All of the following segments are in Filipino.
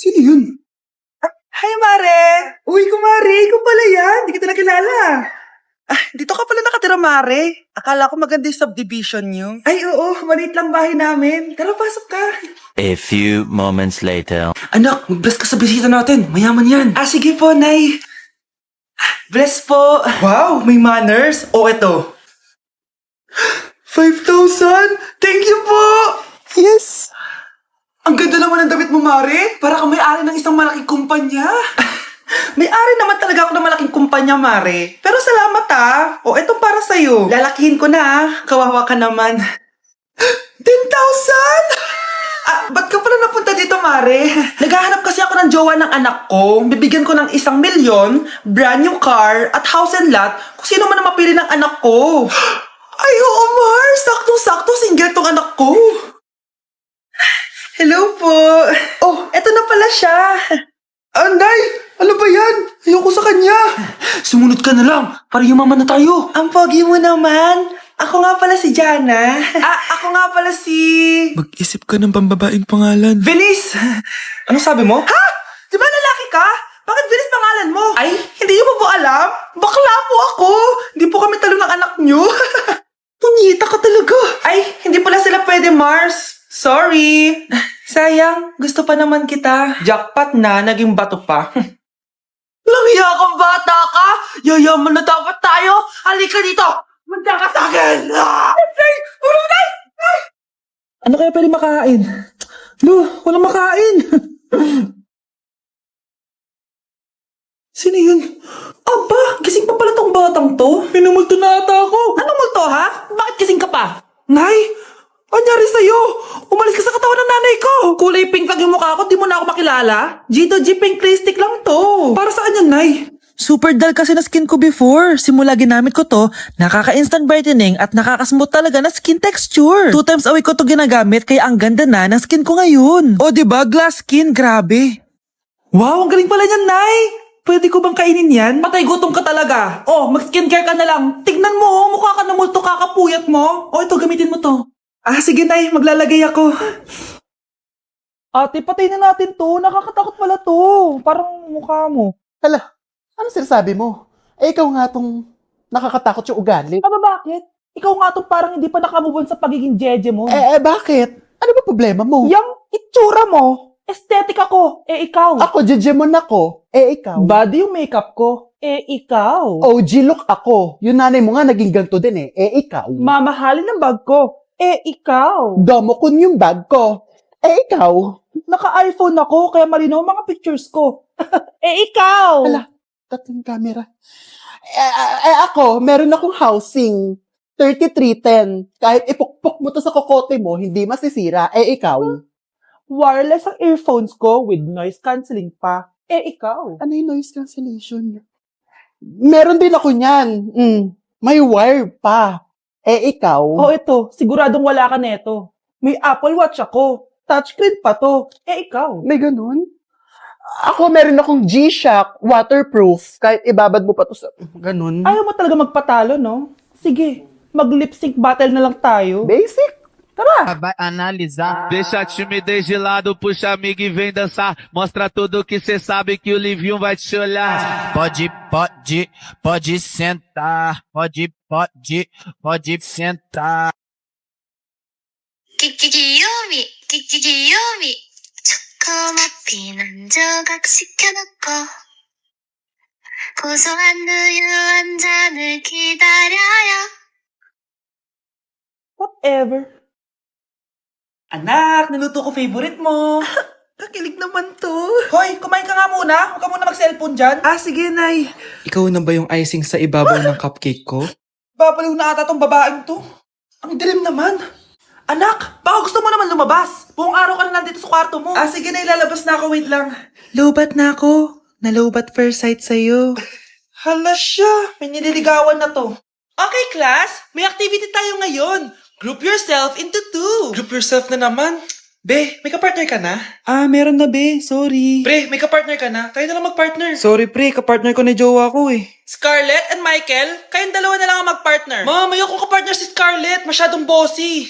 Sino yun? Hi, Mare! Uy, kumare, ikaw pala yan. Di kita nakilala. Dito ka pala nakatira, Mare. Akala ko maganda yung subdivision niyo. Ay, oo, maliit lang bahay namin. Tara, pasok ka. A few moments later. Anak, mag-bless ka sa bisita natin. Mayaman yan. Sige po, Nay. Bless po. Wow, may manners. O, eto. 5,000? Thank you po! Yes. Ang ganda naman ng damit mo, Mare. Para kang may-ari ng isang malaking kumpanya. May-ari naman talaga ako ng malaking kumpanya, Mare. Pero salamat O, etong para sa'yo. Lalakihin ko na Kawawa ka naman. 10,000? Ba't ka pala napunta dito, Mare? Naghahanap kasi ako ng jowa ng anak ko. Bibigyan ko ng 1,000,000, brand new car, at house and lot kung sino man ang mapili ng anak ko. Ay, oo, Mar. Saktong-sakto, single tong anak ko. Hello po. Oh, eto na pala siya. Anday, ano ba yan? Ayoko sa kanya. Sumunod ka na lang, para yumaman na tayo. Ang pogi mo naman. Ako nga pala si Jana. Ako nga pala si... Mag-isip ka ng pambabaing pangalan. Venice! Ano sabi mo? Ha? Di ba lalaki ka? Bakit Venice pangalan mo? Ay, hindi niyo pa po alam? Bakla po ako! Hindi po kami talo ng anak niyo. Punyita ka talaga. Ay, hindi pala sila pwede, Mars. Sorry. Sayang, gusto pa naman kita. Jackpot na, naging bato pa. Langya kang bata ka. Yayaman na dapat tayo. Halika dito. Manda ka sa akin. Ay! Tulong na! Ano kaya pwede makain? Lo, walang makain. Sino yun? Aba, gising pa pala tong batang to. Pinumulto na ata ako. Anong multo, ha? Bakit gising ka pa? Nay, anyari sa'yo? Umalis ka sa katawan ng nanay ko. Kulay pink lang yung mukha ko, di mo na ako makilala? Gito G pink lipstick lang to. Para saan yan, Nay? Super dull kasi na skin ko before. Simula ginamit ko to, nakaka-instant brightening at nakaka-smooth talaga na skin texture. 2 times a week ko to ginagamit kaya ang ganda na ng skin ko ngayon. O diba, glass skin, grabe. Wow, ang galing pala niyan, Nay. Pwede ko bang kainin yan? Patay gutom ka talaga. Oh, mag-skincare ka na lang. Tignan mo, mukha ka na multo, kakapuyat mo. Oh, ito, gamitin mo to. Sige, Nay. Maglalagay ako. Ate, patay na natin to. Nakakatakot pala to. Parang mukha mo. Hala, ano sinasabi mo? Ikaw nga tong nakakatakot yung ugali. Bakit? Ikaw nga tong parang hindi pa nakamove on sa pagiging jeje mo. Bakit? Ano ba problema mo? Yung itsura mo, aesthetic ako, ikaw. Ako, Jejemon ako. Ikaw. Body yung makeup ko, ikaw. OG look ako. Yung nanay mo nga naging ganito din ikaw. Mamahalin ng bag ko, ikaw. Domokun yung bag ko. Ikaw. Naka-iPhone ako, kaya malinaw mga pictures ko. Ikaw. Hala, tatlong camera. Ako, meron akong housing. 3310. Kahit ipukpok mo to sa kokote mo, hindi masisira. Ikaw. Wireless ang earphones ko with noise cancelling pa. Ikaw. Ano yung noise cancellation? Meron din ako niyan. May wire pa. Ikaw. Oh, ito. Siguradong wala ka neto. May Apple Watch ako. Touchscreen pa to. Ikaw. May ganun? Ako, meron akong G-Shock, waterproof. Kahit ibabad mo pa to sa... Ganun. Ayaw mo talaga magpatalo, no? Sige, mag-lip sync battle na lang tayo. Basic. Tara. Vai analisar. Deixa a timidez de lado, puxa amigo e vem dançar. Mostra tudo que cê sabe que o Livinho vai te olhar. Pode sentar. Pode sentar. 귀요미 초코머핀 한 조각 시켜놓고 고소한 우유 한 잔을 기다려요. Whatever. Anak, naluto ko favorite mo. Kakilig naman to. Hoy, kumain ka nga muna. Huwag ka muna mag-cellphone dyan. Sige, Nay. Ikaw na ba yung icing sa ibabaw ng cupcake ko? Babaliw na ata tong babaeng to. Ang dilim naman. Anak, baka gusto mo naman lumabas. Buong araw ka na nandito sa kwarto mo. Sige na, ilalabas na ako. Wait lang. Lowbat na ako. Nalowbat first sight sa'yo. Hala siya. May nililigawan na to. Okay, class. May activity tayo ngayon. Group yourself into 2. Group yourself na naman. Be, may kapartner ka na? Meron na be, sorry. Pre, may kapartner ka na? Kayo na lang magpartner. Sorry pre, kapartner ko ni jowa ko eh. Scarlett and Michael, kayong dalawa na lang ang magpartner. Ma'am, ayoko kapartner si Scarlett, masyadong bossy.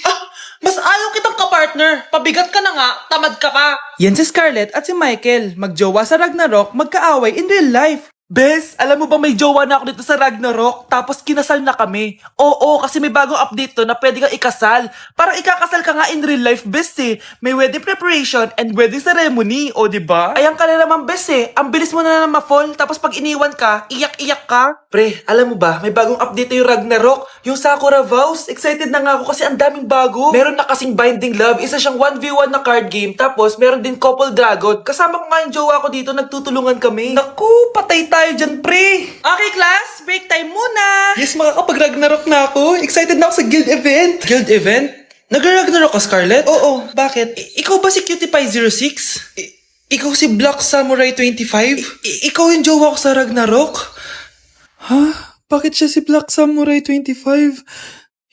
Mas ayaw kitang kapartner. Pabigat ka na nga, tamad ka pa. Yan si Scarlett at si Michael, magjowa sa Ragnarok, magkaaway in real life. Bes, alam mo ba may jowa na ako dito sa Ragnarok, tapos kinasal na kami. Oo, kasi may bagong update to na pwede kang ikasal. Parang ikakasal ka nga in real life, bes eh. May wedding preparation and wedding ceremony, o diba? Ayan ka na naman, bes eh. Ang bilis mo na ma-fall, tapos pag iniwan ka, iyak-iyak ka. Pre, alam mo ba, may bagong update na yung Ragnarok, yung Sakura Vows. Excited na nga ako kasi ang daming bago. Meron na kasing Binding Love, isa siyang 1v1 na card game, tapos meron din Couple Dragon. Kasama ko nga yung jowa ko dito, nagtutulungan kami. Naku, patay tayo dyan, pre. Okay, class, break time muna. Yes, makakapag-Ragnarok na ako. Excited na ako sa guild event. Guild event? Nag-Ragnarok ka, Scarlett? Oo, bakit? Ikaw ba si Cutie Pie 06? Ikaw si Black Samurai 25? Ikaw yung jowa ko sa Ragnarok? Ha? Bakit siya si Black Samurai 25?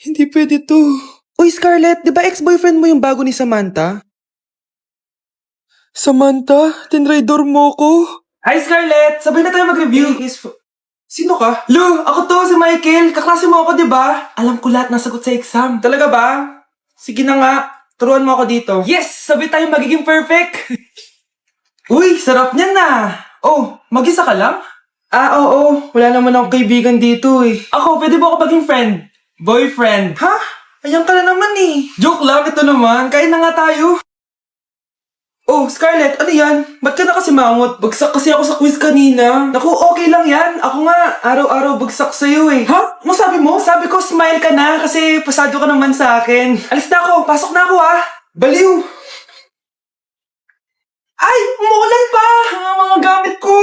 Hindi pwede to. Uy, Scarlett, di ba ex-boyfriend mo yung bago ni Samantha? Samantha? Tinraidor mo ko? Hi, Scarlett! Sabay na tayo mag-review. Sino ka? Lu, ako to, si Michael. Kaklase mo ako, di ba? Alam ko lahat ng sagot sa exam. Talaga ba? Sige na nga. Turuan mo ako dito. Yes! Sabay tayo magiging perfect. Uy, sarap niyan na. Oh, mag-isa ka lang? Oo. Wala naman akong kaibigan dito eh. Ako, pwede ba ako maging friend? Boyfriend. Ha? Ayan ka na naman eh. Joke lang, ito naman. Kain na nga tayo. Oh, Scarlett, ano yan? Ba't ka na kasi mangot? Bagsak kasi ako sa quiz kanina. Naku, okay lang yan. Ako nga, araw-araw bagsak sa'yo eh. Ha? Ano sabi mo? Sabi ko, smile ka na kasi pasado ka naman sa akin. Alis na ako, pasok na ako ah. Baliw. Ay, umuulan pa! Ang mga gamit ko!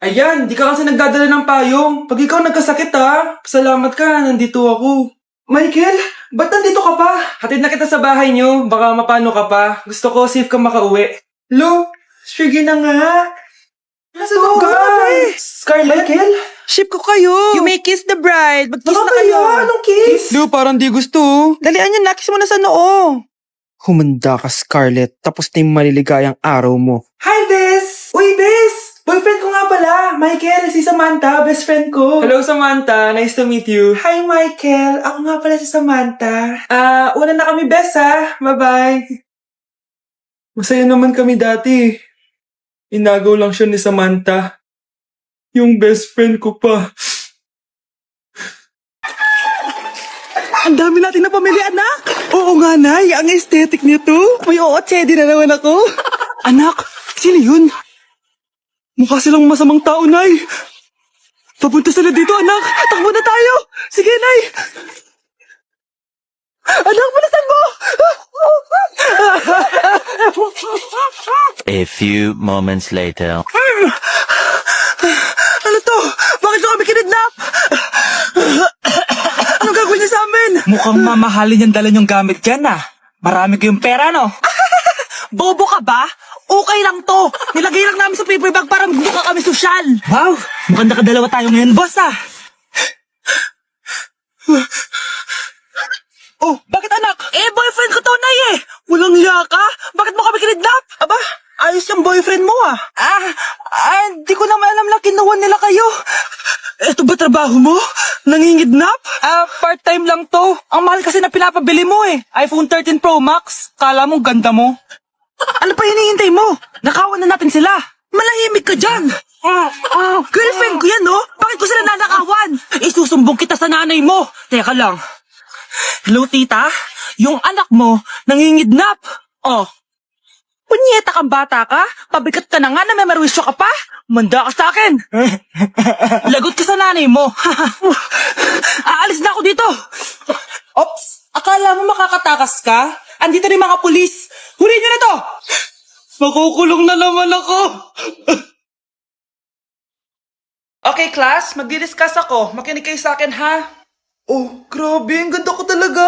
Ayan, di ka kasi nagdadala ng payong. Pag ikaw nagkasakit ha, salamat ka, nandito ako. Michael, ba't nandito ka pa? Hatid na kita sa bahay niyo, baka mapano ka pa. Gusto ko safe ka makauwi. Lo, sige na nga. Nasaan ka? Scarlett? Michael? Ship ko kayo. You may kiss the bride. Mag-kiss na kayo. Anong kiss? Lu, parang di gusto. Dalian yan, nakis mo na sa noo. Humanda ka, Scarlett. Tapos na yung maliligayang araw mo. Hi, Bes! Uy, Bes! Boyfriend ko nga pala, Michael, si Samantha, best friend ko. Hello, Samantha. Nice to meet you. Hi, Michael. Ako nga pala si Samantha. Una na kami, Bes, ha? Bye-bye. Masaya naman kami dati. Inagaw lang siya ni Samantha. Yung best friend ko pa. Ang dami natin na pamilya, anak. Oo nga, Nay. Ang aesthetic nito. May ootsedi na naman ako. Anak, sino yun? Mukha silang masamang tao, Nay. Papunta sila dito, anak. Takbo na tayo. Sige, Nay. Anak, bilisan mo. A few moments later. Ano to? Bakit ko kami kinidnap? Anong gagawin niya sa amin? Mukhang mamahalin yung dala yung gamit dyan, ah. Marami kayong pera, no? Bobo ka ba? Okay lang to. Nilagay lang namin sa paper bag para mukha kami sosyal. Wow! Mukhang nakadalawa tayo ngayon, boss, ah. Oh, bakit anak? Boyfriend ko to, Nay eh. Walang hiya ka? Bakit mo kami kinidnap? Aba, ayos yung boyfriend mo ah. Di ko naman alam na kinuha nila kayo. Eto ba trabaho mo? Nangingidnap? Part-time lang to. Ang mahal kasi na pinapabili mo eh. iPhone 13 Pro Max. Kala mo ganda mo. Ano pa hinihintay mo? Nakawan na natin sila. Malahimik ka dyan. Girlfriend ko yan, no? Bakit ko sila nanakawan? Isusumbong kita sa nanay mo. Teka lang. Hello, tita? Yung anak mo, nangingidnap. Oh. Punyeta kang bata ka? Pabigat ka na nga na may marwisyo ka pa? Manda ka sa akin. Lagot ka sa nanay mo. Aalis na ako dito. Ops! Akala mo makakatakas ka? Andito rin mga pulis. Huli niyo na to! Makukulong na naman ako. Okay, class. Magdi-discuss ako. Makinig kayo sa akin, ha? Oh, grabe. Ang ganda ko talaga.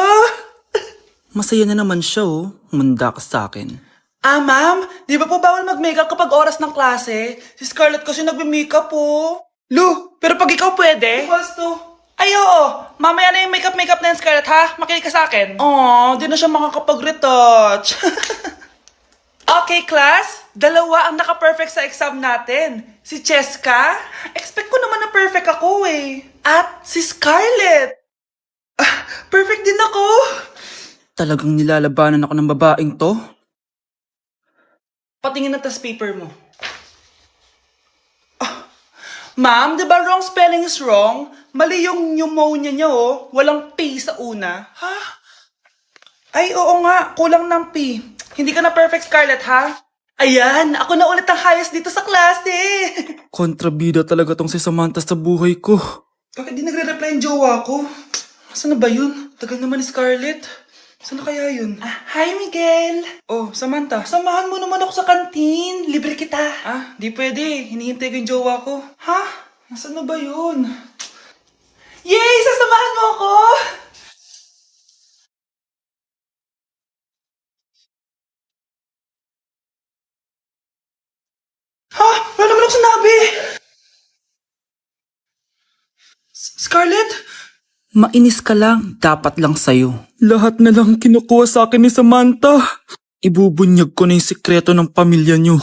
Masaya na naman siya, oh. Manda ka sa akin. Ma'am, di ba po bawal mag-makeup kapag oras ng klase? Si Scarlett kasi nagme-makeup po. Lu, pero pag ikaw pwede? Equals to. Ay, oo. Mamaya na yung makeup na yung Scarlett, ha? Makinig ka sa akin. Aww, di na siya makakapag-retouch. Okay, class. 2 ang naka-perfect sa exam natin. Si Cheska. Expect ko naman na perfect ako eh. At si Scarlett. Perfect din ako. Talagang nilalabanan ako ng babaeng to? Patingin na tas paper mo. Ma'am, di ba wrong spelling is wrong? Mali yung pneumonia niya, oh. Walang P sa una. Ha? Ay, oo nga. Kulang ng P. Hindi ka na perfect, Scarlett, ha? Ayan, ako na ulit ang highest dito sa klase. Kontrabida talaga tong si Samantha sa buhay ko. Bakit di nagre-reply yung jowa ko? Saan na ba yun? Tagal naman ni Scarlett. Saan na kaya yun? Hi, Miguel! Oh, Samantha, samahan mo naman ako sa kantin. Libre kita. Di pwede. Hinihintay ko yung jowa ko. Ha? Nasaan na ba yun? Yay! Sasamahan mo ako! Ha? Wala naman ako sinabi! Scarlett? Mainis ka lang. Dapat lang sa'yo. Lahat na lang kinukuha sa akin ni Samantha. Ibubunyag ko na yung sikreto ng pamilya niyo.